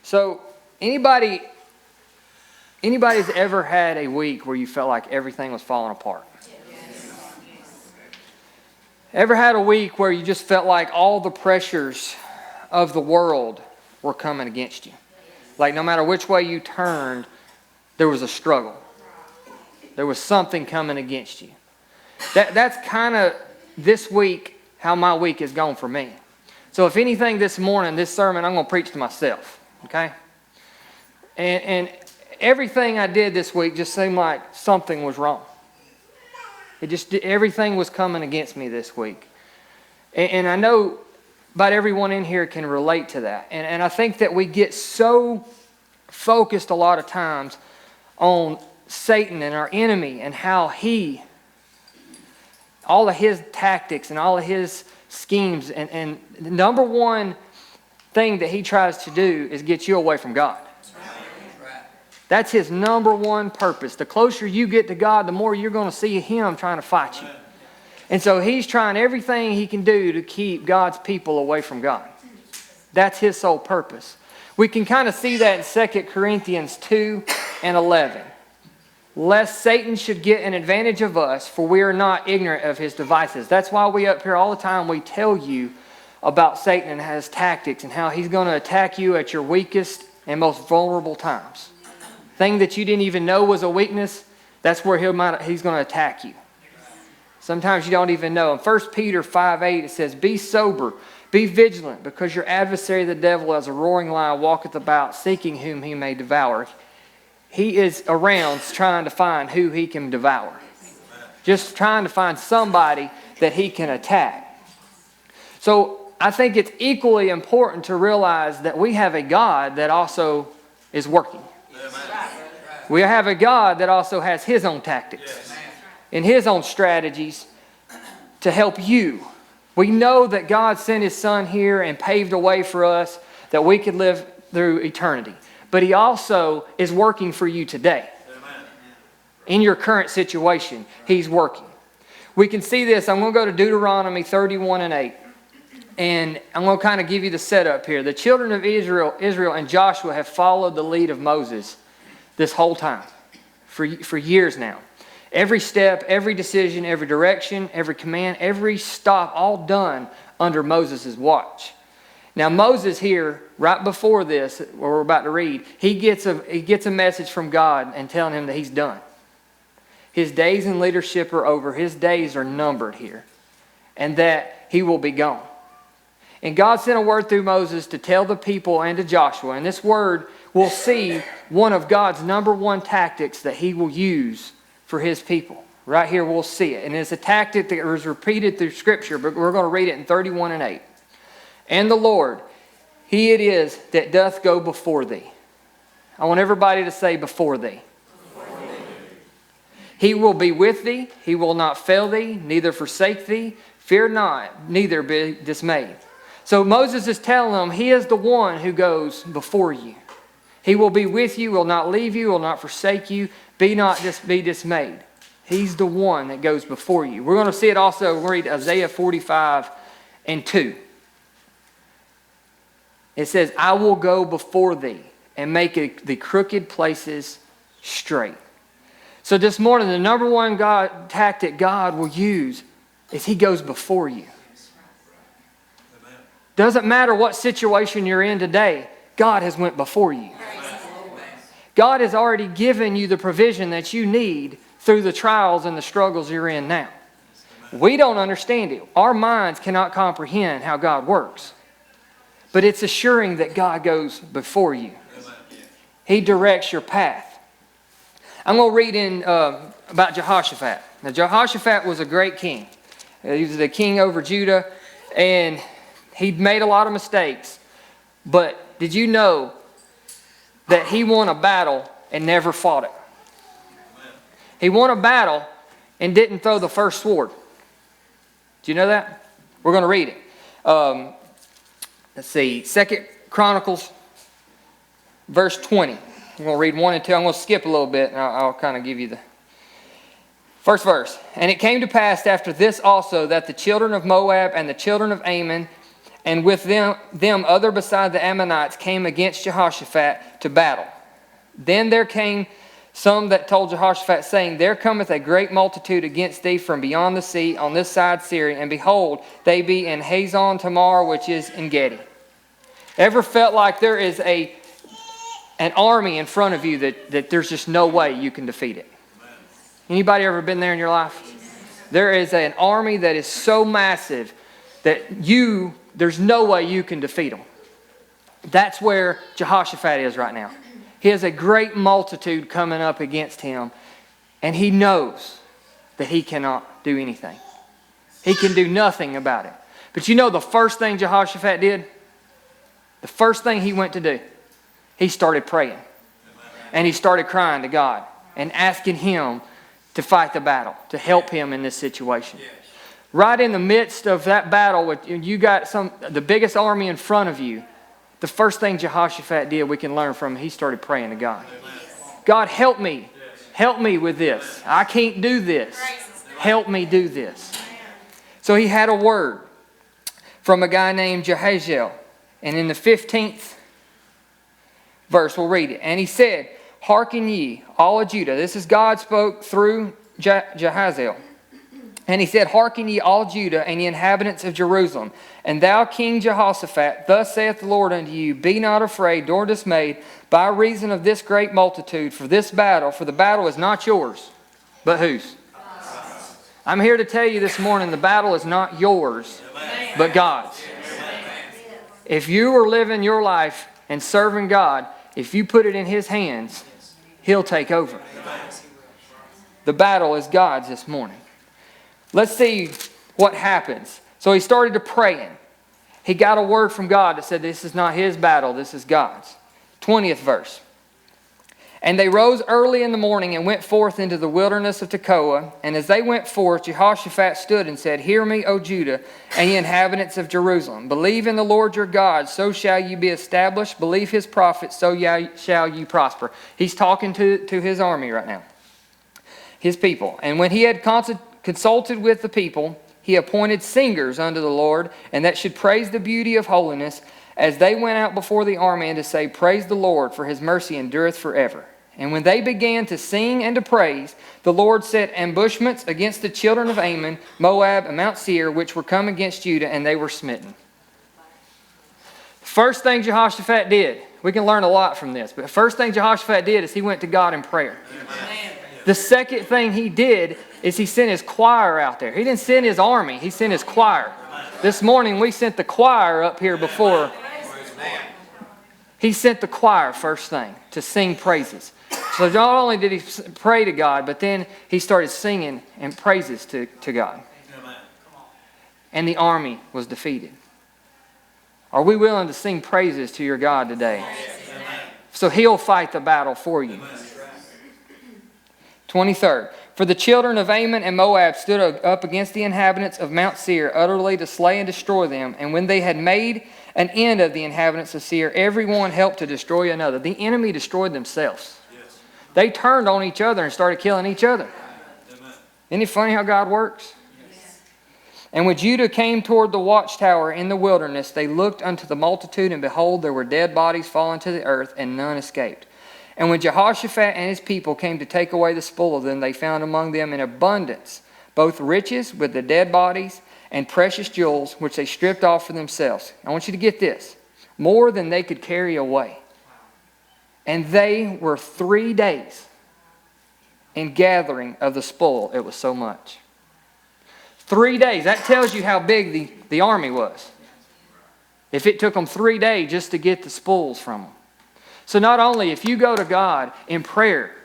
So, anybody's ever had a week where you felt like everything was falling apart? Ever had a week where you just felt like all the pressures of the world were coming against you? Like no matter which way you turned, there was a struggle. There was something coming against you. That's kind of this week how my week has gone for me. So if anything this morning, this sermon, I'm going to preach to myself. Okay? And everything I did this week just seemed like something was wrong. Everything was coming against me this week. And I know about everyone in here can relate to that. And I think that we get so focused a lot of times on Satan and our enemy and how all of his tactics and all of his schemes. And the number one thing that he tries to do is get you away from God. That's his number one purpose. The closer you get to God, the more you're going to see him trying to fight you. And so he's trying everything he can do to keep God's people away from God. That's his sole purpose. We can kind of see that in 2 Corinthians 2 and 11. Lest Satan should get an advantage of us, for we are not ignorant of his devices. That's why we up here all the time, we tell you about Satan and his tactics and how he's going to attack you at your weakest and most vulnerable times. Thing that you didn't even know was a weakness, that's where he's going to attack you. Sometimes you don't even know. In 1 Peter 5:8 it says, "Be sober, be vigilant, because your adversary the devil as a roaring lion walketh about, seeking whom he may devour." He is around trying to find who he can devour. Just trying to find somebody that he can attack. So I think it's equally important to realize that we have a God that also is working. We have a God that also has his own tactics and his own strategies to help you. We know that God sent his son here and paved a way for us that we could live through eternity. But he also is working for you today. In your current situation, he's working. We can see this. I'm going to go to Deuteronomy 31 and 8. And I'm going to kind of give you the setup here. The children of Israel and Joshua have followed the lead of Moses this whole time, for years now. Every step, every decision, every direction, every command, every stop, all done under Moses' watch. Now Moses here, right before this, what we're about to read, he gets a message from God and telling him that he's done. His days in leadership are over. His days are numbered here. And that he will be gone. And God sent a word through Moses to tell the people and to Joshua. And this word, we'll see one of God's number one tactics that he will use for his people. Right here we'll see it. And it's a tactic that was repeated through Scripture, but we're going to read it in 31 and 8. "And the Lord, he it is that doth go before thee." I want everybody to say before thee. Before thee. "He will be with thee. He will not fail thee, neither forsake thee. Fear not, neither be dismayed." So Moses is telling them he is the one who goes before you. He will be with you, will not leave you, will not forsake you. Be dismayed. He's the one that goes before you. We're going to see it also. We'll read Isaiah 45 and 2. It says, "I will go before thee and make the crooked places straight." So this morning, the number one tactic God will use is he goes before you. Doesn't matter what situation you're in today, God has went before you. God has already given you the provision that you need through the trials and the struggles you're in now. We don't understand it. Our minds cannot comprehend how God works. But it's assuring that God goes before you. He directs your path. I'm going to read in about Jehoshaphat. Now, Jehoshaphat was a great king. He was the king over Judah, and he'd made a lot of mistakes. But did you know that he won a battle and never fought it? He won a battle and didn't throw the first sword. Do you know that? We're going to read it. Let's see, 2 Chronicles, verse 20. I'm going to read 1 and 2. I'm going to skip a little bit, and I'll kind of give you the first verse. "And it came to pass after this also that the children of Moab and the children of Ammon and with them other beside the Ammonites came against Jehoshaphat to battle. Then there came some that told Jehoshaphat, saying, There cometh a great multitude against thee from beyond the sea on this side Syria, and behold, they be in Hazon Tamar, which is En Gedi. Ever felt like there is an army in front of you that there's just no way you can defeat it? Anybody ever been there in your life? There is an army that is so massive that there's no way you can defeat them. That's where Jehoshaphat is right now. He has a great multitude coming up against him, and he knows that he cannot do anything. He can do nothing about it. But you know the first thing Jehoshaphat did? The first thing he went to do, he started praying. And he started crying to God and asking him to fight the battle, to help him in this situation. Right in the midst of that battle, you got the biggest army in front of you. The first thing Jehoshaphat did, we can learn from him, he started praying to God. God, help me. Help me with this. I can't do this. Help me do this. So he had a word from a guy named Jehaziel. And in the 15th verse, we'll read it. And he said, Hearken ye, all of Judah. This is God spoke through Jehaziel. And he said, Hearken ye all Judah and ye inhabitants of Jerusalem. And thou, King Jehoshaphat, thus saith the Lord unto you, Be not afraid nor dismayed by reason of this great multitude for this battle. For the battle is not yours, but whose? I'm here to tell you this morning, the battle is not yours, but God's. If you are living your life and serving God, if you put it in His hands, He'll take over. The battle is God's this morning. Let's see what happens. So he started to praying. He got a word from God that said this is not his battle, this is God's. 20th verse. And they rose early in the morning and went forth into the wilderness of Tekoa. And as they went forth, Jehoshaphat stood and said, Hear me, O Judah, and ye inhabitants of Jerusalem. Believe in the Lord your God, so shall you be established. Believe his prophets, so shall you prosper. He's talking to his army right now, his people. And when he had consulted with the people, he appointed singers unto the Lord, and that should praise the beauty of holiness, as they went out before the army, and to say, Praise the Lord, for his mercy endureth forever. And when they began to sing and to praise, the Lord set ambushments against the children of Ammon, Moab, and Mount Seir, which were come against Judah, and they were smitten. First thing Jehoshaphat did, we can learn a lot from this, but the first thing Jehoshaphat did is he went to God in prayer. Amen. The second thing he did is he sent his choir out there. He didn't send his army, he sent his choir. This morning we sent the choir up here before. He sent the choir first thing to sing praises. So not only did he pray to God, but then he started singing and praises to God. And the army was defeated. Are we willing to sing praises to your God today? So he'll fight the battle for you. 23rd. For the children of Ammon and Moab stood up against the inhabitants of Mount Seir, utterly to slay and destroy them. And when they had made an end of the inhabitants of Seir, every one helped to destroy another. The enemy destroyed themselves. Yes. They turned on each other and started killing each other. Amen. Isn't it funny how God works? Yes. And when Judah came toward the watchtower in the wilderness, they looked unto the multitude, and behold, there were dead bodies fallen to the earth, and none escaped. And when Jehoshaphat and his people came to take away the spoil of them, they found among them in abundance both riches with the dead bodies and precious jewels, which they stripped off for themselves. I want you to get this. More than they could carry away. And they were 3 days in gathering of the spoil. It was so much. 3 days. That tells you how big the army was. If it took them 3 days just to get the spoils from them. So not only if you go to God in prayer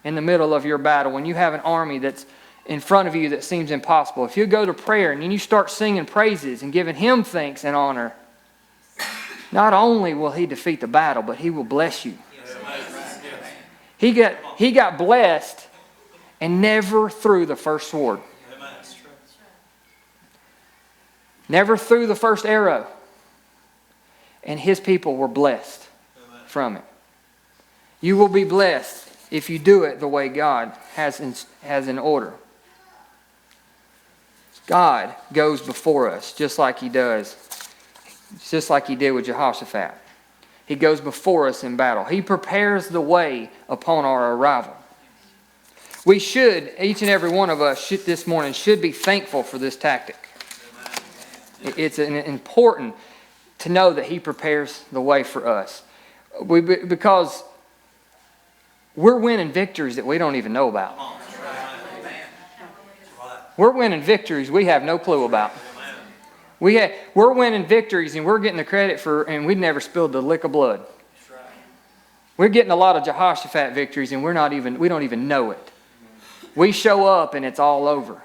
in the middle of your battle, when you have an army that's in front of you that seems impossible, if you go to prayer and then you start singing praises and giving Him thanks and honor, not only will He defeat the battle, but He will bless you. He got blessed and never threw the first sword. Never threw the first arrow. And his people were blessed from it. You will be blessed if you do it the way God has in order. God goes before us just like He does It's just like he did with Jehoshaphat. He goes before us in battle. He prepares the way upon our arrival. We should, each and every one of us this morning, should be thankful for this tactic. It's important to know that he prepares the way for us. Because we're winning victories that we don't even know about. We're winning victories we have no clue about. We're winning victories and we're getting the credit for, and we've never spilled a lick of blood. We're getting a lot of Jehoshaphat victories and we don't even know it. We show up and it's all over.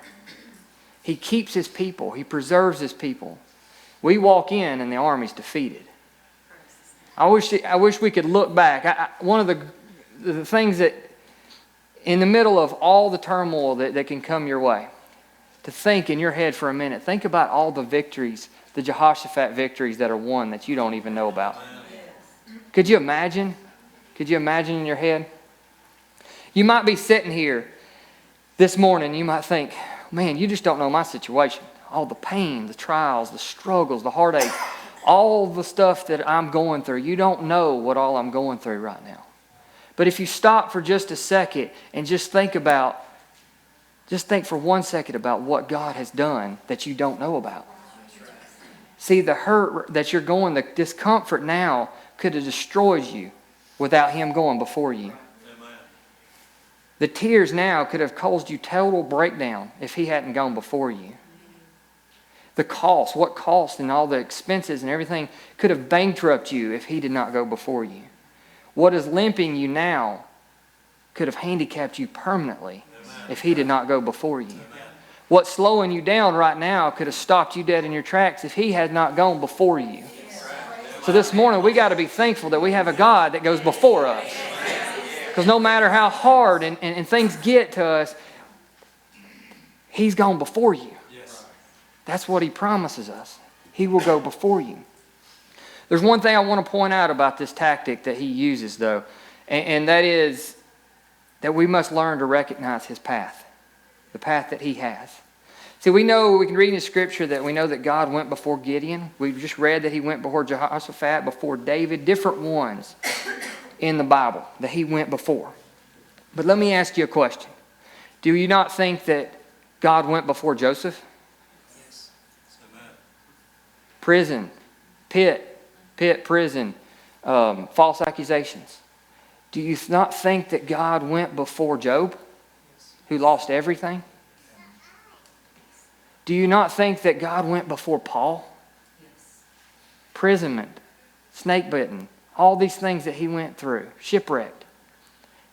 He keeps his people. He preserves his people. We walk in and the army's defeated. I wish we could look back. One of the things that, in the middle of all the turmoil that can come your way, to think in your head for a minute. Think about all the victories, the Jehoshaphat victories that are won that you don't even know about. Could you imagine? Could you imagine in your head? You might be sitting here this morning, you might think, man, you just don't know my situation. All the pain, the trials, the struggles, the heartache, all the stuff that I'm going through. You don't know what all I'm going through right now. But if you stop for just a second and just think for 1 second about what God has done that you don't know about. See, the hurt that you're going, the discomfort now could have destroyed you without him going before you. The tears now could have caused you total breakdown if he hadn't gone before you. The cost, what cost and all the expenses and everything could have bankrupted you if he did not go before you. What is limping you now could have handicapped you permanently if he did not go before you. What's slowing you down right now could have stopped you dead in your tracks if he had not gone before you. So this morning we got to be thankful that we have a God that goes before us. Because no matter how hard and things get to us, he's gone before you. That's what he promises us. He will go before you. There's one thing I want to point out about this tactic that he uses, though, and that is that we must learn to recognize his path, the path that he has. See, we can read in Scripture that we know that God went before Gideon. We've just read that he went before Jehoshaphat, before David, different ones in the Bible that he went before. But let me ask you a question. Do you not think that God went before Joseph? Yes. Prison, pit, prison, false accusations. Do you not think that God went before Job, who lost everything? Do you not think that God went before Paul? Imprisonment, snake bitten, all these things that he went through, shipwrecked.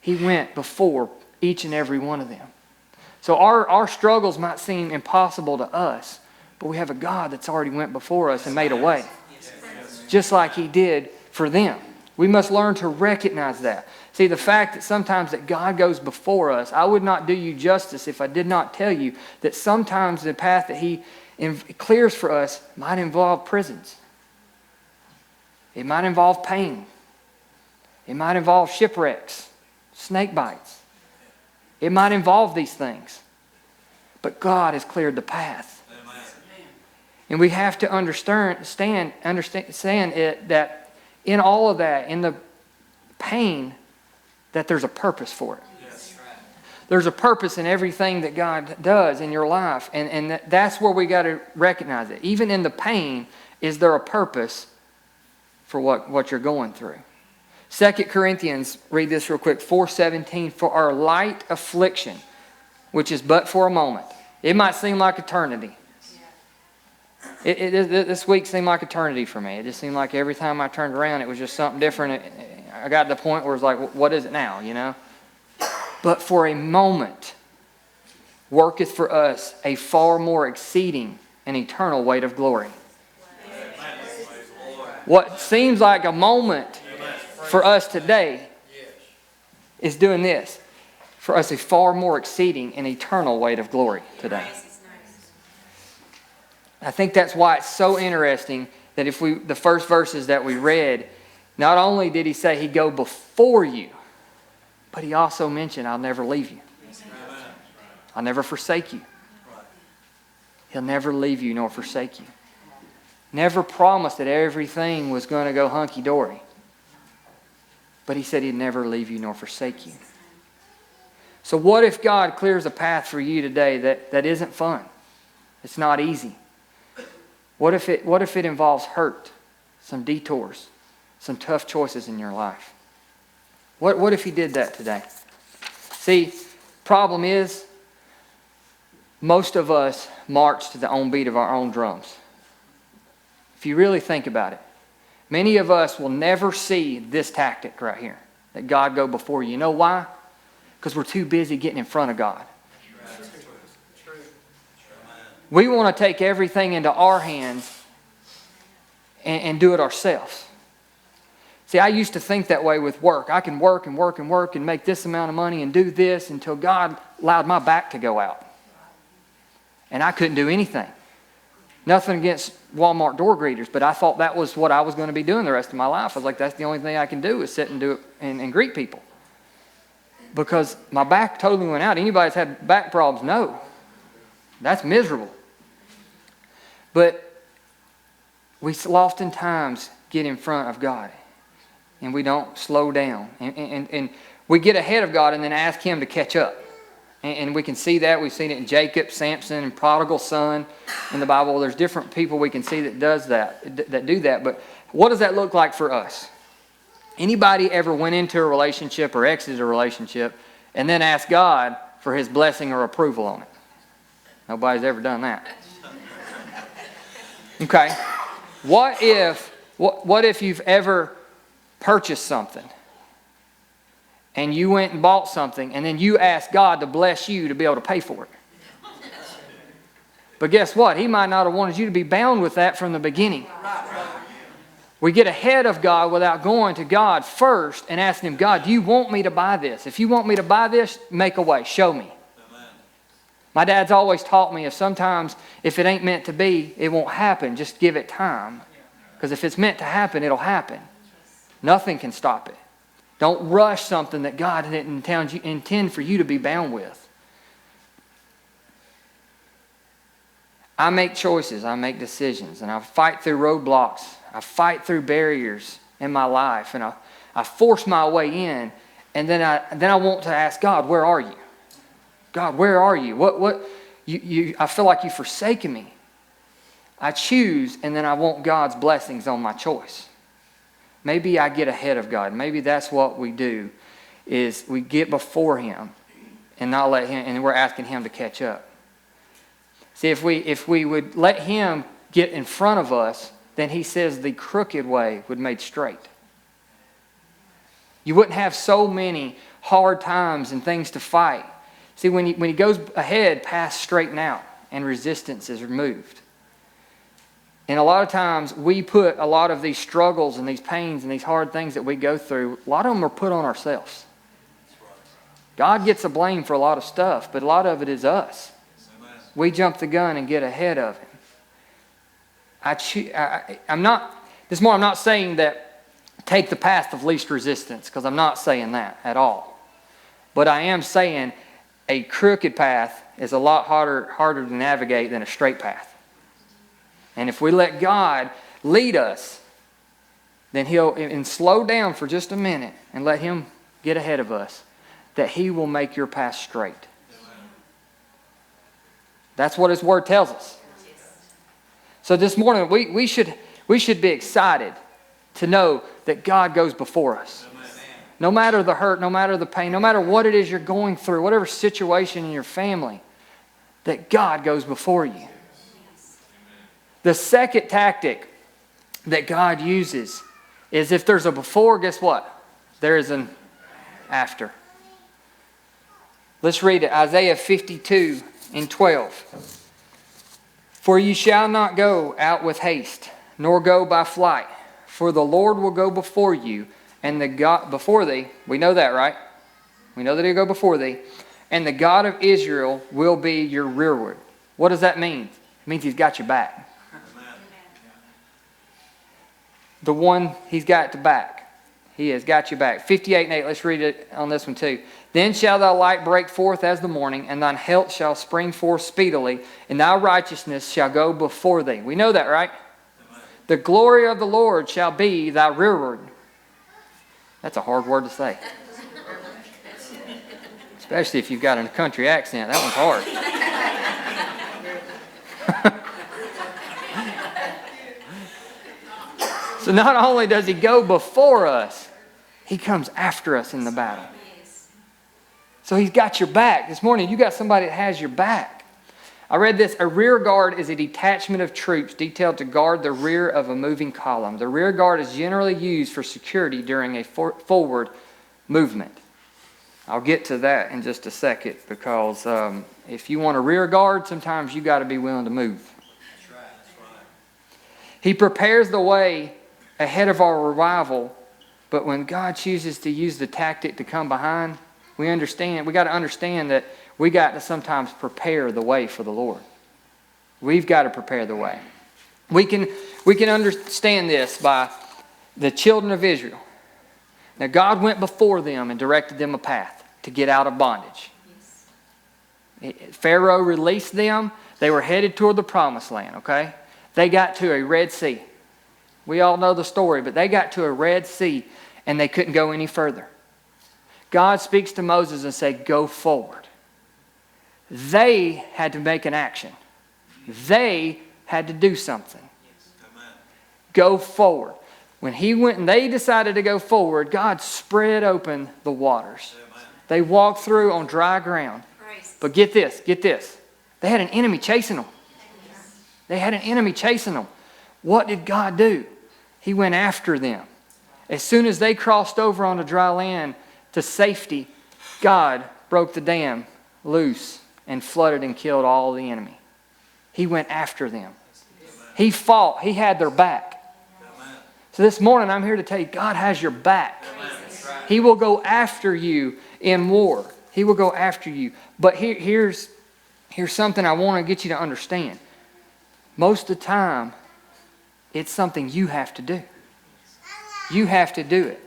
He went before each and every one of them. So our struggles might seem impossible to us, but we have a God that's already went before us and made a way. Just like he did for them. We must learn to recognize that. See, the fact that sometimes that God goes before us, I would not do you justice if I did not tell you that sometimes the path that he clears for us might involve prisons. It might involve pain. It might involve shipwrecks, snake bites. It might involve these things. But God has cleared the path. And we have to understand it, that in all of that, in the pain, that there's a purpose for it. Yes. There's a purpose in everything that God does in your life. And that's where we got to recognize it. Even in the pain, is there a purpose for what you're going through? 2 Corinthians, read this real quick, 4:17, for our light affliction, which is but for a moment. It might seem like eternity. This week seemed like eternity for me. It just seemed like every time I turned around, it was just something different. I got to the point where it's like, what is it now, you know? But for a moment, worketh for us a far more exceeding and eternal weight of glory. What seems like a moment for us today is doing this. For us, a far more exceeding and eternal weight of glory today. I think that's why it's so interesting that the first verses that we read, not only did he say he'd go before you, but he also mentioned, I'll never leave you. I'll never forsake you. He'll never leave you nor forsake you. Never promised that everything was going to go hunky-dory. But he said he'd never leave you nor forsake you. So what if God clears a path for you today that isn't fun? It's not easy. What if it involves hurt, some detours, some tough choices in your life? What if he did that today? See, problem is, most of us march to the own beat of our own drums. If you really think about it, many of us will never see this tactic right here, that God go before you. You know why? Because we're too busy getting in front of God. We want to take everything into our hands and do it ourselves. See, I used to think that way with work. I can work and work and work and make this amount of money and do this until God allowed my back to go out. And I couldn't do anything. Nothing against Walmart door greeters, but I thought that was what I was going to be doing the rest of my life. I was like, that's the only thing I can do is sit and do it and greet people. Because my back totally went out. Anybody that's had back problems, no. That's miserable. But we oftentimes get in front of God and we don't slow down. And we get ahead of God and then ask Him to catch up. And we can see that. We've seen it in Jacob, Samson, and prodigal son in the Bible. There's different people we can see that do that. But what does that look like for us? Anybody ever went into a relationship or exited a relationship and then asked God for His blessing or approval on it? Nobody's ever done that. Okay. What if you've ever purchased something and you went and bought something and then you asked God to bless you to be able to pay for it? But guess what? He might not have wanted you to be bound with that from the beginning. We get ahead of God without going to God first and asking Him, God, do you want me to buy this? If you want me to buy this, make a way. Show me. Amen. My dad's always taught me if it ain't meant to be, it won't happen. Just give it time. Because if it's meant to happen, it'll happen. Nothing can stop it. Don't rush something that God didn't intend for you to be bound with. I make choices. I make decisions. And I fight through roadblocks. I fight through barriers in my life. And I force my way in. And then I want to ask God, where are you? God, where are you? I feel like you've forsaken me. I choose, and then I want God's blessings on my choice. Maybe I get ahead of God. Maybe that's what we do, is we get before Him and not let Him, and we're asking Him to catch up. See, if we would let Him get in front of us, then He says the crooked way would be made straight. You wouldn't have so many hard times and things to fight. See, when He goes ahead, paths straighten out and resistance is removed. And a lot of times we put a lot of these struggles and these pains and these hard things that we go through, a lot of them are put on ourselves. God gets the blame for a lot of stuff, but a lot of it is us. We jump the gun and get ahead of Him. I'm not saying that take the path of least resistance, because I'm not saying that at all. But I am saying a crooked path is a lot harder to navigate than a straight path. And if we let God lead us, then and slow down for just a minute and let Him get ahead of us, that He will make your path straight. That's what His Word tells us. So this morning, we should be excited to know that God goes before us. No matter the hurt, no matter the pain, no matter what it is you're going through, whatever situation in your family, that God goes before you. The second tactic that God uses is if there's a before, guess what? There is an after. Let's read it. Isaiah 52:12. For you shall not go out with haste, nor go by flight, for the Lord will go before you, and the God before thee. We know that, right? We know that He'll go before thee, and the God of Israel will be your rearward. What does that mean? It means He's got your back. The one He's got the back. He has got your back. 58:8. Let's read it on this one too. Then shall thy light break forth as the morning, and thine health shall spring forth speedily, and thy righteousness shall go before thee. We know that, right? The glory of the Lord shall be thy rearward. That's a hard word to say. Especially if you've got a country accent. That one's hard. So not only does he go before us, he comes after us in the battle. So he's got your back. This morning, you got somebody that has your back. I read this. A rear guard is a detachment of troops detailed to guard the rear of a moving column. The rear guard is generally used for security during a forward movement. I'll get to that in just a second, because if you want a rear guard, sometimes you got to be willing to move. That's right. He prepares the way ahead of our arrival, but when God chooses to use the tactic to come behind, we got to understand that we got to sometimes prepare the way for the Lord. We've got to prepare the way. We can understand this by the children of Israel. Now, God went before them and directed them a path to get out of bondage. Yes. Pharaoh released them. They were headed toward the promised land, okay? They got to a Red Sea. We all know the story, but they got to a Red Sea and they couldn't go any further. God speaks to Moses and says, go forward. They had to make an action. They had to do something. Yes. Go forward. When he went and they decided to go forward, God spread open the waters. Amen. They walked through on dry ground. Praise. But get this. They had an enemy chasing them. Yes. They had an enemy chasing them. What did God do? He went after them. As soon as they crossed over on the dry land to safety, God broke the dam loose and flooded and killed all the enemy. He went after them. He fought. He had their back. So this morning I'm here to tell you, God has your back. He will go after you in war. He will go after you. But here's something I want to get you to understand. Most of the time, it's something you have to do. You have to do it.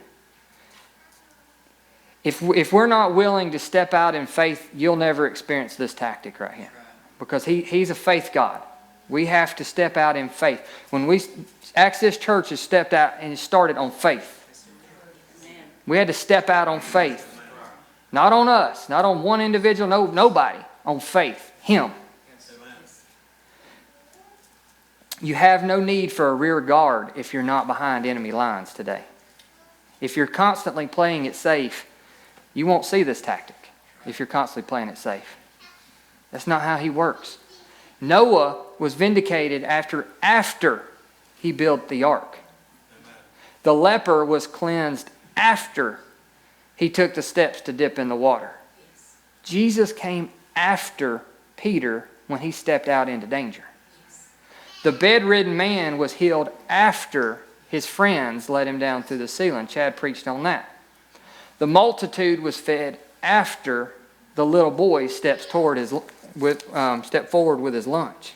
If we're not willing to step out in faith, you'll never experience this tactic right here. Because he's a faith God. We have to step out in faith. When Access Church has stepped out and it started on faith. We had to step out on faith. Not on us, not on one individual, nobody. On faith, Him. You have no need for a rear guard if you're not behind enemy lines today. If you're constantly playing it safe, you won't see this tactic if you're constantly playing it safe. That's not how he works. Noah was vindicated after he built the ark. The leper was cleansed after he took the steps to dip in the water. Jesus came after Peter when he stepped out into danger. The bedridden man was healed after his friends let him down through the ceiling. Chad preached on that. The multitude was fed after the little boy stepped forward with his lunch.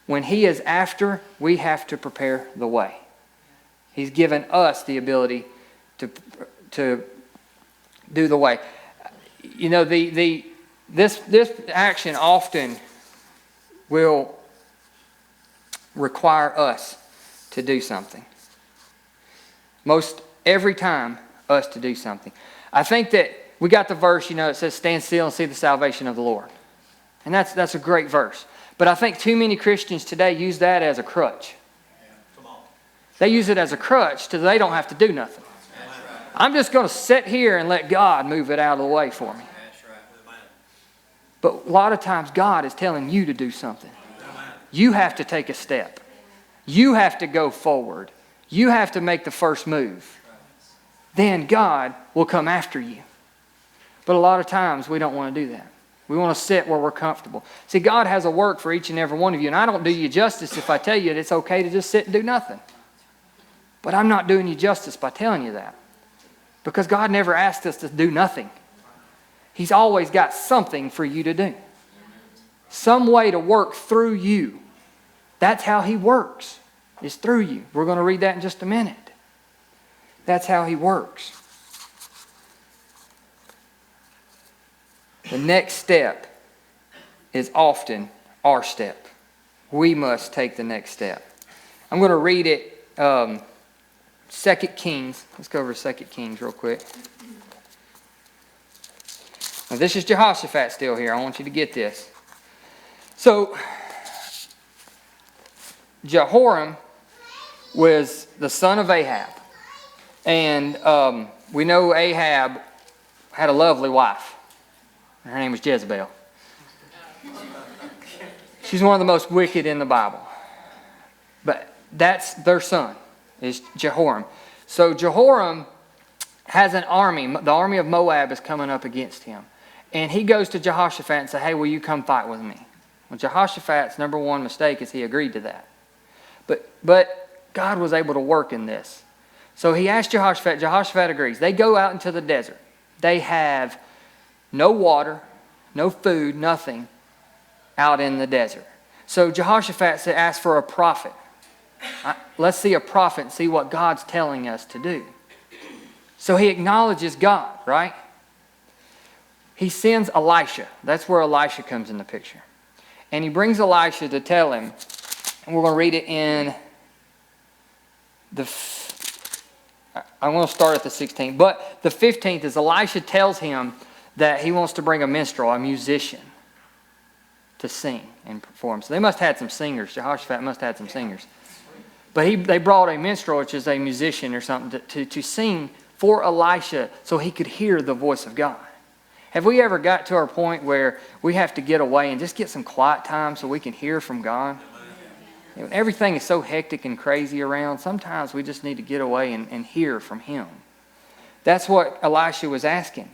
When he is after, we have to prepare the way. He's given us the ability to do the way. You know, this action often will require us to do something. Most every time, us to do something. I think that we got the verse, it says, stand still and see the salvation of the Lord. And that's a great verse. But I think too many Christians today use that as a crutch. They use it as a crutch till they don't have to do nothing. I'm just going to sit here and let God move it out of the way for me. But a lot of times God is telling you to do something. You have to take a step. You have to go forward. You have to make the first move. Then God will come after you. But a lot of times we don't want to do that. We want to sit where we're comfortable. See, God has a work for each and every one of you, and I don't do you justice if I tell you that it's okay to just sit and do nothing. But I'm not doing you justice by telling you that. Because God never asked us to do nothing. He's always got something for you to do. Some way to work through you. That's how He works. It's through you. We're going to read that in just a minute. That's how He works. The next step is often our step. We must take the next step. I'm going to read it, 2 Kings. Let's go over 2 Kings real quick. Now, this is Jehoshaphat still here. I want you to get this. So, Jehoram was the son of Ahab. And we know Ahab had a lovely wife. Her name was Jezebel. She's one of the most wicked in the Bible. But that's their son, is Jehoram. So Jehoram has an army. The army of Moab is coming up against him. And he goes to Jehoshaphat and says, hey, will you come fight with me? Well, Jehoshaphat's number one mistake is he agreed to that. But God was able to work in this. So he asked Jehoshaphat. Jehoshaphat agrees. They go out into the desert. They have no water, no food, nothing out in the desert. So Jehoshaphat asked for a prophet. Let's see a prophet and see what God's telling us to do. So he acknowledges God, right? He sends Elisha. That's where Elisha comes in the picture. And he brings Elisha to tell him, and we're going to read it in I'm going to start at the 16th. But the 15th is Elisha tells him that he wants to bring a minstrel, a musician, to sing and perform. So they must have had some singers. Jehoshaphat must have had some singers. But they brought a minstrel, which is a musician or something, to sing for Elisha so he could hear the voice of God. Have we ever got to our point where we have to get away and just get some quiet time so we can hear from God? You know, everything is so hectic and crazy around. Sometimes we just need to get away and hear from Him. That's what Elisha was asking.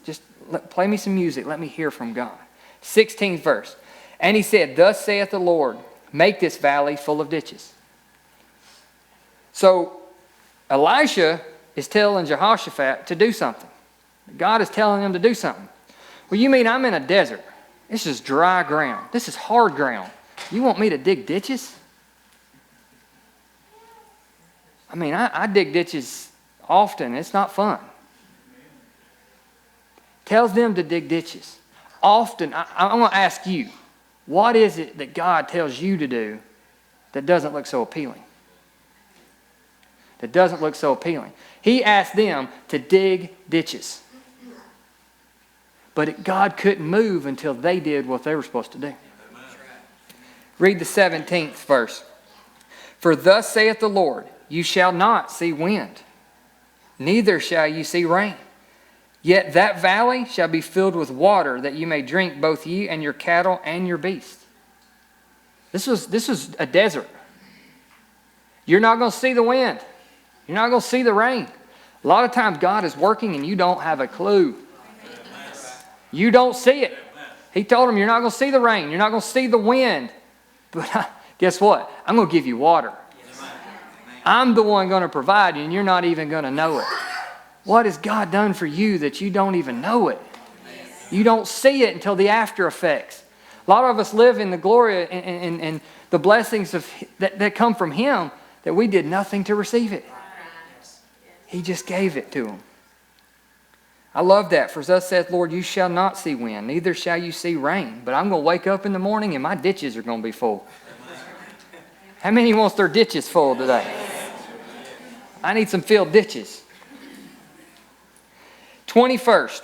Just play me some music. Let me hear from God. 16th verse. And he said, thus saith the Lord, make this valley full of ditches. So Elisha is telling Jehoshaphat to do something. God is telling him to do something. Well, you mean I'm in a desert? This is dry ground. This is hard ground. You want me to dig ditches? I mean, I dig ditches often. It's not fun. Tells them to dig ditches. Often, I'm going to ask you, what is it that God tells you to do that doesn't look so appealing? That doesn't look so appealing. He asked them to dig ditches. But God couldn't move until they did what they were supposed to do. Read the 17th verse. For thus saith the Lord, you shall not see wind, neither shall you see rain. Yet that valley shall be filled with water, that you may drink, both you and your cattle and your beasts. This was a desert. You're not going to see the wind. You're not going to see the rain. A lot of times God is working and you don't have a clue. You don't see it. He told him, you're not going to see the rain. You're not going to see the wind. But guess what? I'm going to give you water. I'm the one going to provide you, and you're not even going to know it. What has God done for you that you don't even know it? You don't see it until the after effects. A lot of us live in the glory and the blessings that come from Him that we did nothing to receive it. He just gave it to Him. I love that. For thus saith Lord, you shall not see wind, neither shall you see rain. But I'm going to wake up in the morning and my ditches are going to be full. How many wants their ditches full today? I need some filled ditches. 21st.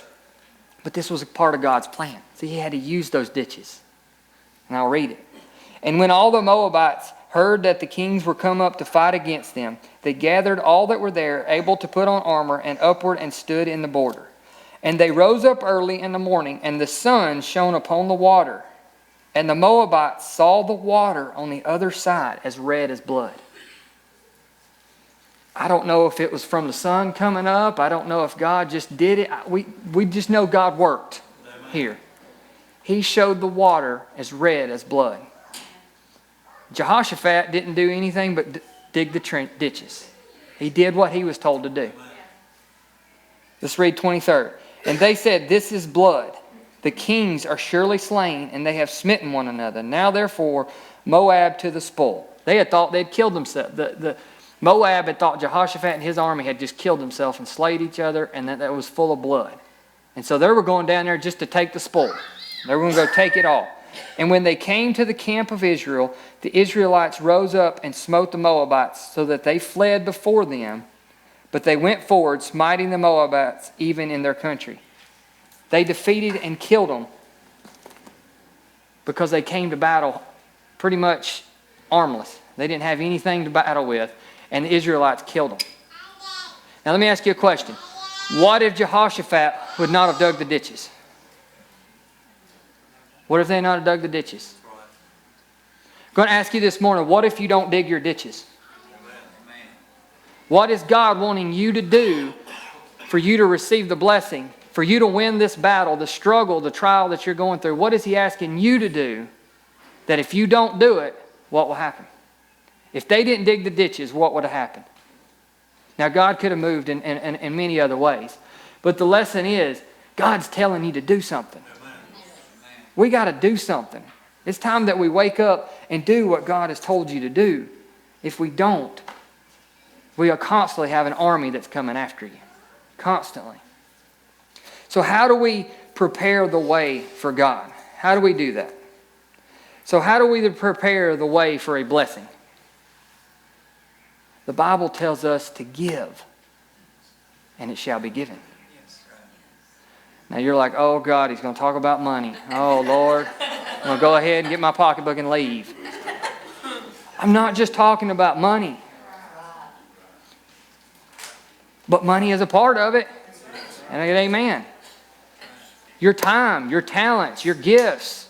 But this was a part of God's plan. See, He had to use those ditches. And I'll read it. And when all the Moabites heard that the kings were come up to fight against them, they gathered all that were there, able to put on armor, and upward and stood in the border. And they rose up early in the morning, and the sun shone upon the water. And the Moabites saw the water on the other side as red as blood. I don't know if it was from the sun coming up. I don't know if God just did it. We just know God worked here. He showed the water as red as blood. Jehoshaphat didn't do anything but dig the ditches. He did what he was told to do. Let's read 23rd. And they said, this is blood. The kings are surely slain, and they have smitten one another. Now therefore, Moab to the spoil. They had thought they'd killed themselves. The Moab had thought Jehoshaphat and his army had just killed themselves and slayed each other, and that was full of blood. And so they were going down there just to take the spoil. They were going to go take it all. And when they came to the camp of Israel, the Israelites rose up and smote the Moabites, so that they fled before them. But they went forward, smiting the Moabites even in their country. They defeated and killed them because they came to battle pretty much armless. They didn't have anything to battle with, and the Israelites killed them. Now let me ask you a question. What if Jehoshaphat would not have dug the ditches? What if they not have dug the ditches? I'm going to ask you this morning, what if you don't dig your ditches? What is God wanting you to do for you to receive the blessing, for you to win this battle, the struggle, the trial that you're going through? What is He asking you to do that if you don't do it, what will happen? If they didn't dig the ditches, what would have happened? Now, God could have moved in many other ways. But the lesson is, God's telling you to do something. We got to do something. It's time that we wake up and do what God has told you to do. If we don't, we will constantly have an army that's coming after you. Constantly. So how do we prepare the way for God? How do we do that? So how do we prepare the way for a blessing? The Bible tells us to give, and it shall be given. Now you're like, oh God, he's going to talk about money. Oh Lord, I'm going to go ahead and get my pocketbook and leave. I'm not just talking about money. But money is a part of it. And amen. Your time, your talents, your gifts.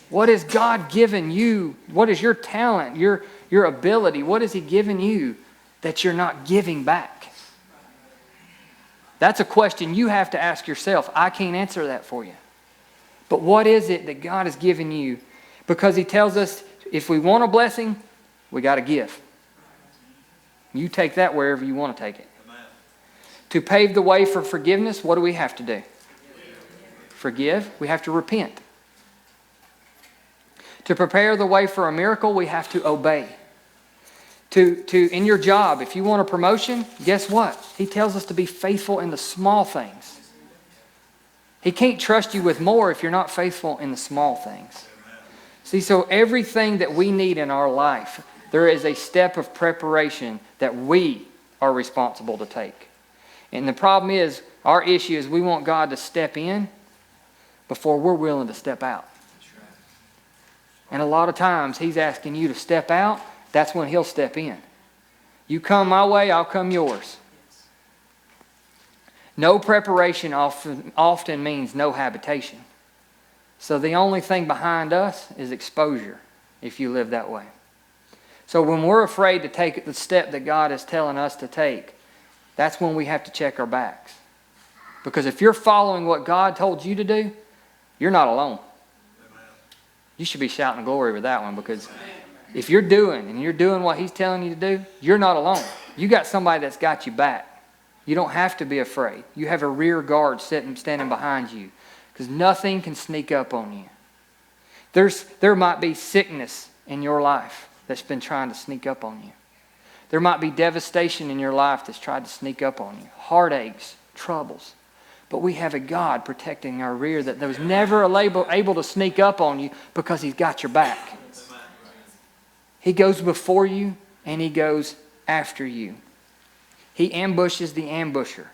What has God given you? What is your talent, your ability? What has He given you that you're not giving back? That's a question you have to ask yourself. I can't answer that for you. But what is it that God has given you? Because He tells us if we want a blessing, we got to give. You take that wherever you want to take it. To pave the way for forgiveness, what do we have to do? Forgive. We have to repent. To prepare the way for a miracle, we have to obey. In your job, if you want a promotion, guess what? He tells us to be faithful in the small things. He can't trust you with more if you're not faithful in the small things. See, so everything that we need in our life, there is a step of preparation that we are responsible to take. And the problem is, our issue is we want God to step in before we're willing to step out. And a lot of times He's asking you to step out. That's when He'll step in. You come my way, I'll come yours. No preparation often means no habitation. So the only thing behind us is exposure if you live that way. So when we're afraid to take the step that God is telling us to take, that's when we have to check our backs. Because if you're following what God told you to do, you're not alone. You should be shouting glory with that one, because if you're doing what He's telling you to do, you're not alone. You got somebody that's got you back. You don't have to be afraid. You have a rear guard standing behind you, because nothing can sneak up on you. There might be sickness in your life that's been trying to sneak up on you. There might be devastation in your life that's tried to sneak up on you. Heartaches, troubles. But we have a God protecting our rear that was never able to sneak up on you, because He's got your back. He goes before you and He goes after you. He ambushes the ambusher.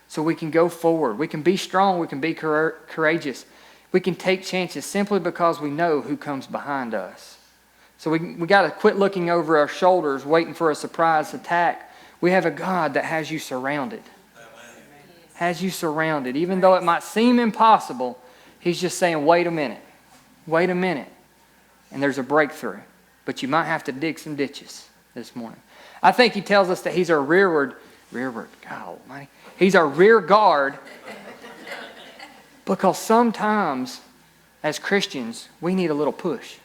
So we can go forward. We can be strong. We can be courageous. We can take chances simply because we know who comes behind us. So we got to quit looking over our shoulders, waiting for a surprise attack. We have a God that has you surrounded. Has you surrounded. Even though it might seem impossible, He's just saying, wait a minute. Wait a minute. And there's a breakthrough. But you might have to dig some ditches this morning. I think He tells us that He's our rearward, God Almighty. He's our rear guard. Because sometimes, as Christians, we need a little push.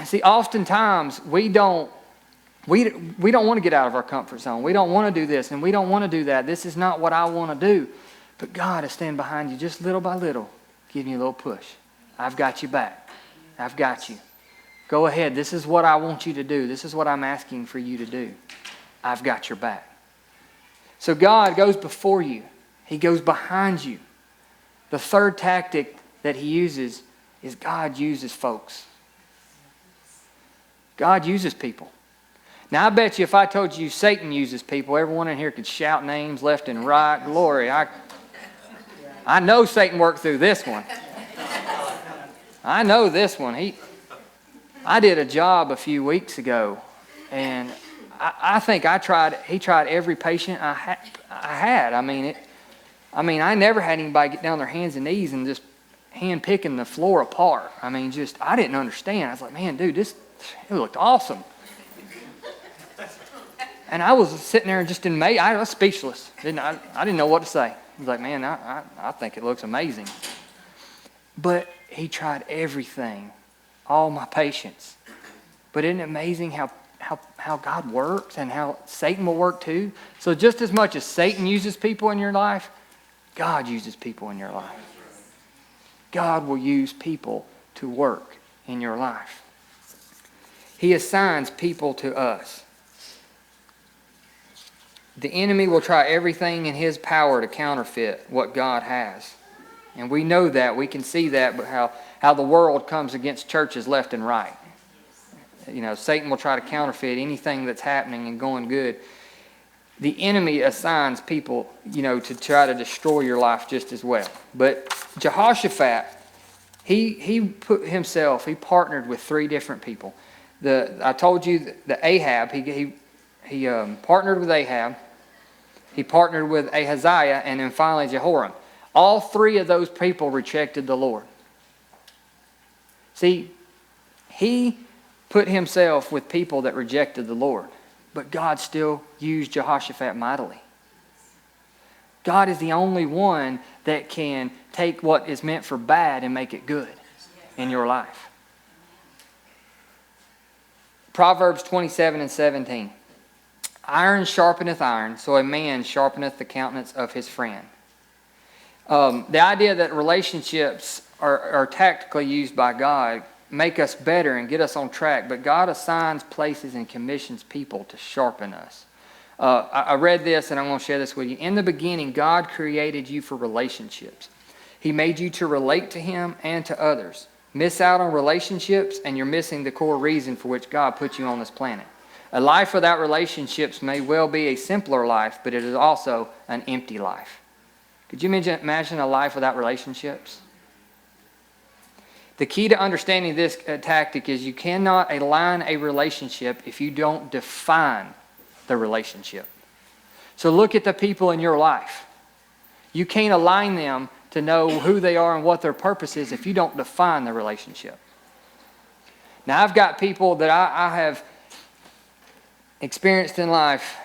See, oftentimes we don't want to get out of our comfort zone. We don't want to do this and we don't want to do that. This is not what I want to do. But God is standing behind you just little by little, giving you a little push. I've got you back. I've got you. Go ahead. This is what I want you to do. This is what I'm asking for you to do. I've got your back. So God goes before you. He goes behind you. The third tactic that he uses is God uses folks. God uses people. Now, I bet you if I told you Satan uses people, everyone in here could shout names left and right. Glory. I know Satan worked through this one. I know this one. I did a job a few weeks ago, and I think he tried every patient I had. I never had anybody get down their hands and knees and just hand picking the floor apart. I didn't understand. I was like, man, dude, it looked awesome. And I was sitting there and just I was speechless. I didn't know what to say. I was like, man, I think it looks amazing. But he tried everything, all my patients. But isn't it amazing how God works and how Satan will work too? So just as much as Satan uses people in your life, God uses people in your life. God will use people to work in your life. He assigns people to us. The enemy will try everything in his power to counterfeit what God has. And we know that. We can see that, but how the world comes against churches left and right. Satan will try to counterfeit anything that's happening and going good. The enemy assigns people, to try to destroy your life just as well. But Jehoshaphat, he partnered with 3 different people. I told you the Ahab, he partnered with Ahab. He partnered with Ahaziah, and then finally Jehoram. All 3 of those people rejected the Lord. See, he put himself with people that rejected the Lord, but God still used Jehoshaphat mightily. God is the only one that can take what is meant for bad and make it good in your life. Proverbs 27:17. Iron sharpeneth iron, so a man sharpeneth the countenance of his friend. The idea that relationships are tactically used by God make us better and get us on track, but God assigns places and commissions people to sharpen us. I read this, and I'm going to share this with you. In the beginning, God created you for relationships. He made you to relate to Him and to others. Miss out on relationships, and you're missing the core reason for which God put you on this planet. A life without relationships may well be a simpler life, but it is also an empty life. Could you imagine a life without relationships? The key to understanding this tactic is you cannot align a relationship if you don't define the relationship. So look at the people in your life. You can't align them to know who they are and what their purpose is if you don't define the relationship. Now, I've got people that I have experienced in life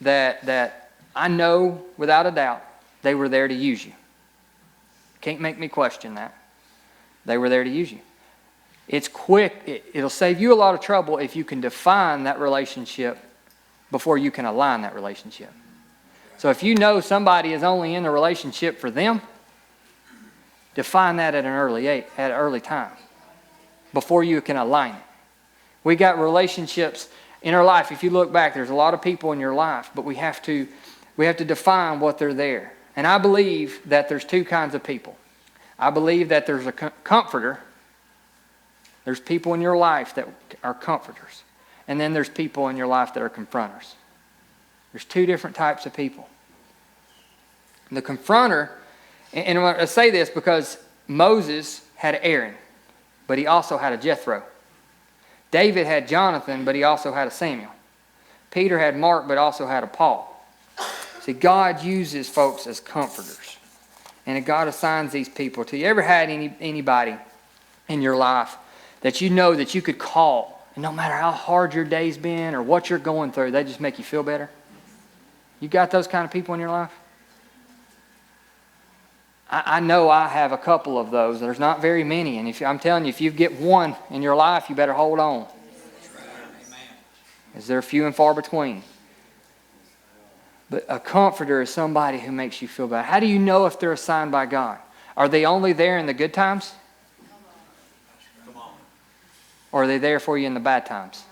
that I know without a doubt they were there to use you. Can't make me question that. They were there to use you. It's quick. It'll save you a lot of trouble if you can define that relationship before you can align that relationship. So if you know somebody is only in the relationship for them, define that at an early time before you can align it. We got relationships in our life. If you look back, there's a lot of people in your life, but we have to define what they're there. And I believe that there's 2 kinds of people. I believe that there's a comforter. There's people in your life that are comforters. And then there's people in your life that are confronters. There's 2 different types of people. The confronter, and I say this because Moses had Aaron, but he also had a Jethro. David had Jonathan, but he also had a Samuel. Peter had Mark, but also had a Paul. See, God uses folks as comforters. And God assigns these people to you. Ever had anybody in your life that you know that you could call, and no matter how hard your day's been or what you're going through, they just make you feel better? You got those kind of people in your life? I know I have a couple of those. There's not very many. And I'm telling you, if you get one in your life, you better hold on. Because they're few and far between. But a comforter is somebody who makes you feel better. How do you know if they're assigned by God? Are they only there in the good times? Or are they there for you in the bad times?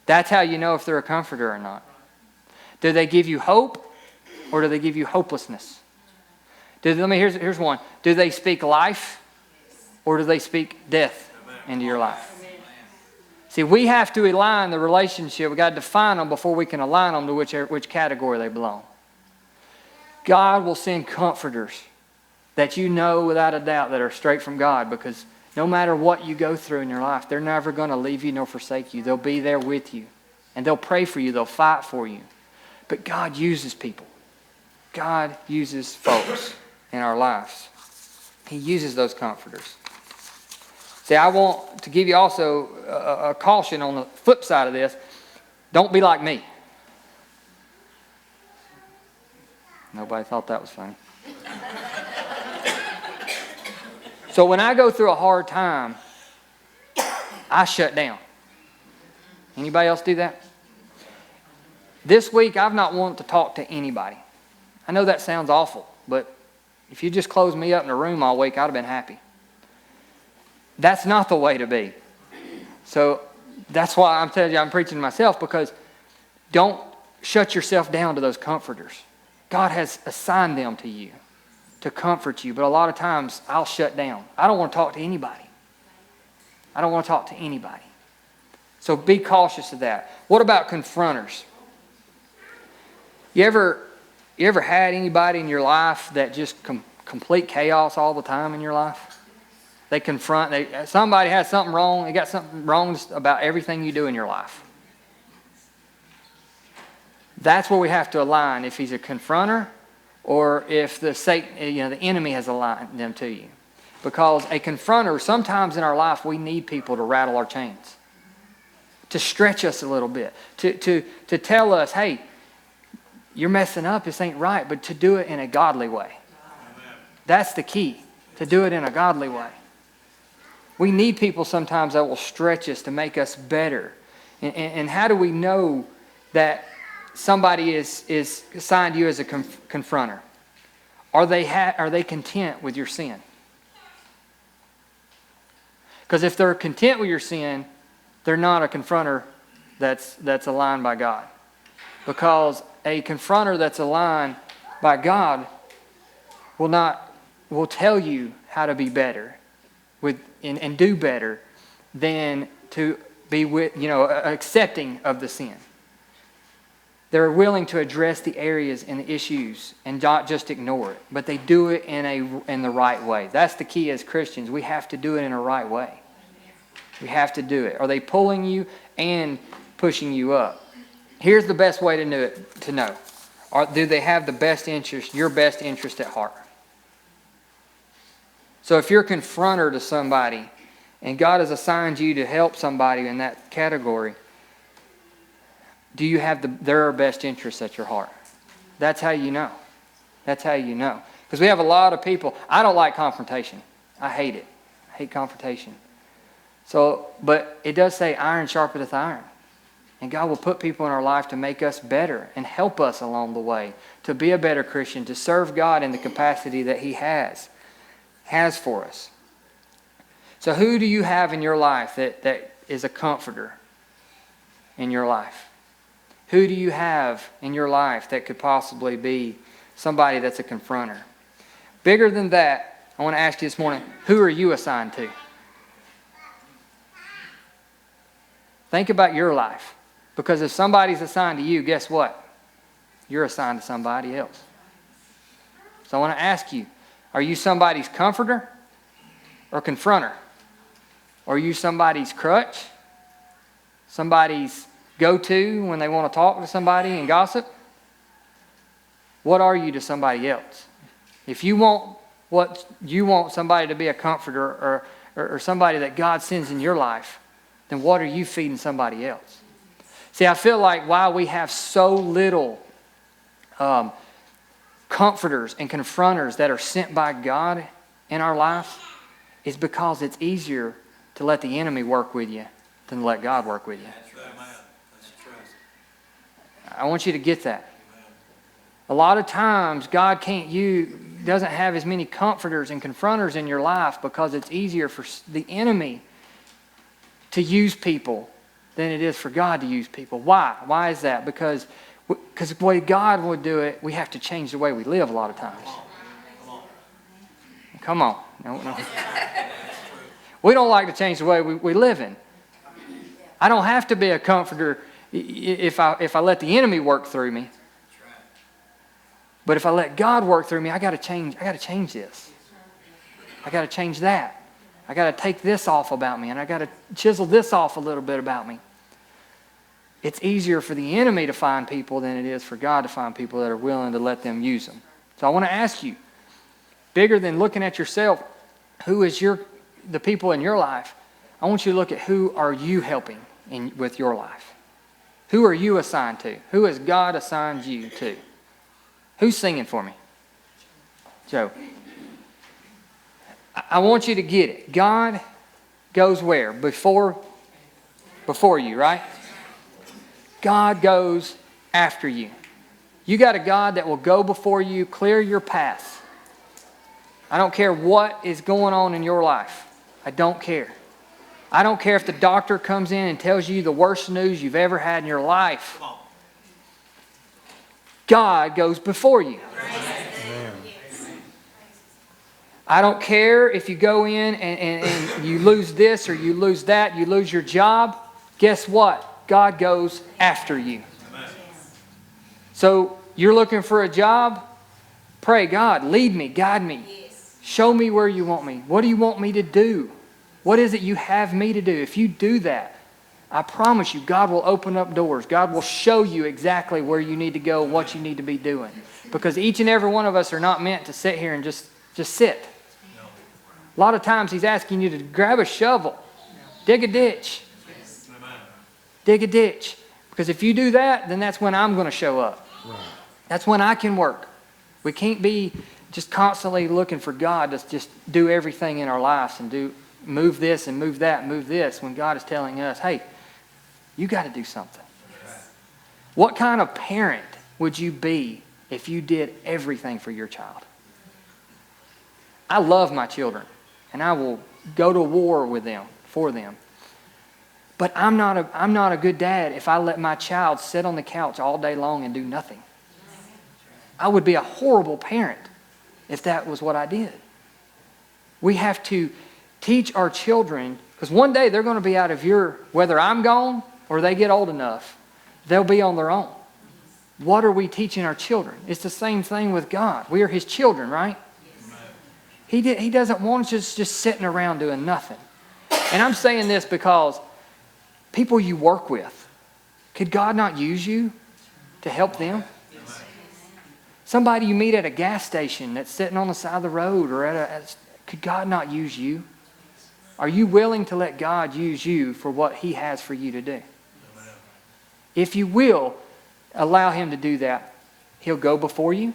That's how you know if they're a comforter or not. Do they give you hope, or do they give you hopelessness? Here's one. Do they speak life or do they speak death into your life? See, we have to align the relationship. We've got to define them before we can align them to which category they belong. God will send comforters that you know without a doubt that are straight from God, because no matter what you go through in your life, they're never going to leave you nor forsake you. They'll be there with you. And they'll pray for you. They'll fight for you. But God uses people. God uses folks in our lives. He uses those comforters. See, I want to give you also a caution on the flip side of this. Don't be like me. Nobody thought that was funny. So when I go through a hard time, I shut down. Anybody else do that? This week, I've not wanted to talk to anybody. I know that sounds awful, but if you just closed me up in a room all week, I'd have been happy. That's not the way to be. So that's why I'm telling you, I'm preaching to myself, because don't shut yourself down to those comforters. God has assigned them to you to comfort you, but a lot of times I'll shut down. I don't want to talk to anybody. I don't want to talk to anybody. So be cautious of that. What about confronters? You ever had anybody in your life that just complete chaos all the time in your life? They confront, somebody has something wrong, they got something wrong about everything you do in your life. That's where we have to align, if he's a confronter or if the enemy has aligned them to you. Because a confronter, sometimes in our life, we need people to rattle our chains, to stretch us a little bit, to tell us, hey, you're messing up, this ain't right, but to do it in a godly way. That's the key, to do it in a godly way. We need people sometimes that will stretch us to make us better. And how do we know that somebody is assigned to you as a confronter? Are they content with your sin? Because if they're content with your sin, they're not a confronter that's aligned by God. Because a confronter that's aligned by God will tell you how to be better and do better than to be accepting of the sin. They're willing to address the areas and the issues and not just ignore it, but they do it in the right way. That's the key as Christians. We have to do it in a right way. We have to do it. Are they pulling you and pushing you up? Here's the best way to know. Do they have your best interest at heart? So if you're a confronter to somebody and God has assigned you to help somebody in that category, do you have their best interests at your heart? That's how you know. That's how you know. Because we have a lot of people. I don't like confrontation. I hate it. I hate confrontation. But it does say iron sharpeneth iron. And God will put people in our life to make us better and help us along the way to be a better Christian, to serve God in the capacity that He has for us. So who do you have in your life that is a comforter in your life? Who do you have in your life that could possibly be somebody that's a confronter? Bigger than that, I want to ask you this morning, who are you assigned to? Think about your life. Because if somebody's assigned to you, guess what? You're assigned to somebody else. So I want to ask you, are you somebody's comforter or confronter? Or are you somebody's crutch? Somebody's go-to when they want to talk to somebody and gossip? What are you to somebody else? If you want somebody to be a comforter or somebody that God sends in your life, then what are you feeding somebody else? See, I feel like why we have so little comforters and confronters that are sent by God in our life is because it's easier to let the enemy work with you than to let God work with you. I want you to get that. A lot of times, God doesn't have as many comforters and confronters in your life because it's easier for the enemy to use people than it is for God to use people. Why? Why is that? Because the way God would do it, we have to change the way we live a lot of times. Come on. No. We don't like to change the way we live in. I don't have to be a comforter if I let the enemy work through me. But if I let God work through me, I got to change this. I got to change that. I got to take this off about me, and I got to chisel this off a little bit about me. It's easier for the enemy to find people than it is for God to find people that are willing to let them use them. So I want to ask you, bigger than looking at yourself, who is the people in your life? I want you to look at who are you helping with your life. Who are you assigned to? Who has God assigned you to? Who's singing for me? Joe. I want you to get it. God goes where? Before you, right? God goes after you. You got a God that will go before you, clear your path. I don't care what is going on in your life. I don't care. I don't care if the doctor comes in and tells you the worst news you've ever had in your life. God goes before you. I don't care if you go in and you lose this or you lose that, you lose your job. Guess what? God goes after you. So you're looking for a job? Pray, God, lead me, guide me. Show me where you want me. What do you want me to do? What is it you have me to do? If you do that, I promise you, God will open up doors. God will show you exactly where you need to go and what you need to be doing. Because each and every one of us are not meant to sit here and just sit. A lot of times He's asking you to grab a shovel, dig a ditch. Dig a ditch. Because if you do that, then that's when I'm going to show up. That's when I can work. We can't be just constantly looking for God to just do everything in our lives and move this and move that and move this when God is telling us, hey, you got to do something. What kind of parent would you be if you did everything for your child? I love my children, and I will go to war with them, for them. But I'm not a good dad if I let my child sit on the couch all day long and do nothing. I would be a horrible parent if that was what I did. We have to teach our children, because one day they're going to be out of whether I'm gone or they get old enough, they'll be on their own. What are we teaching our children? It's the same thing with God. We are His children, right? He doesn't want us just sitting around doing nothing. And I'm saying this because people you work with, could God not use you to help them? Somebody you meet at a gas station that's sitting on the side of the road, or could God not use you? Are you willing to let God use you for what He has for you to do? If you will allow Him to do that, He'll go before you,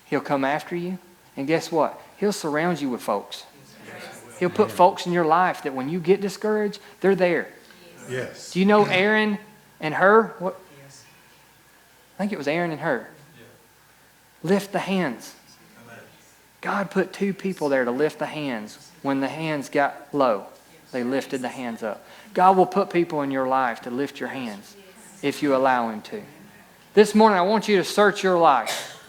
He'll come after you, and guess what? He'll surround you with folks. He'll put folks in your life that when you get discouraged, they're there. Yes. Do you know Aaron and Hur? What? I think it was Aaron and Hur. Lift the hands. God put two people there to lift the hands. When the hands got low, they lifted the hands up. God will put people in your life to lift your hands if you allow Him to. This morning, I want you to search your life.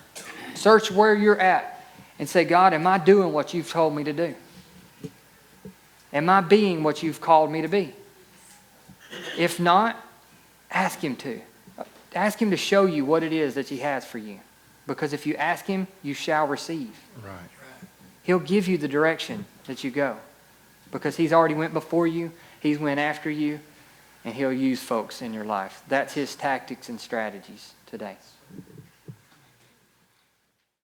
Search where you're at and say, God, am I doing what You've told me to do? Am I being what You've called me to be? If not, ask Him to. Ask Him to show you what it is that He has for you. Because if you ask Him, you shall receive. Right. He'll give you the direction that you go. Because He's already went before you. He's went after you. And He'll use folks in your life. That's His tactics and strategies today.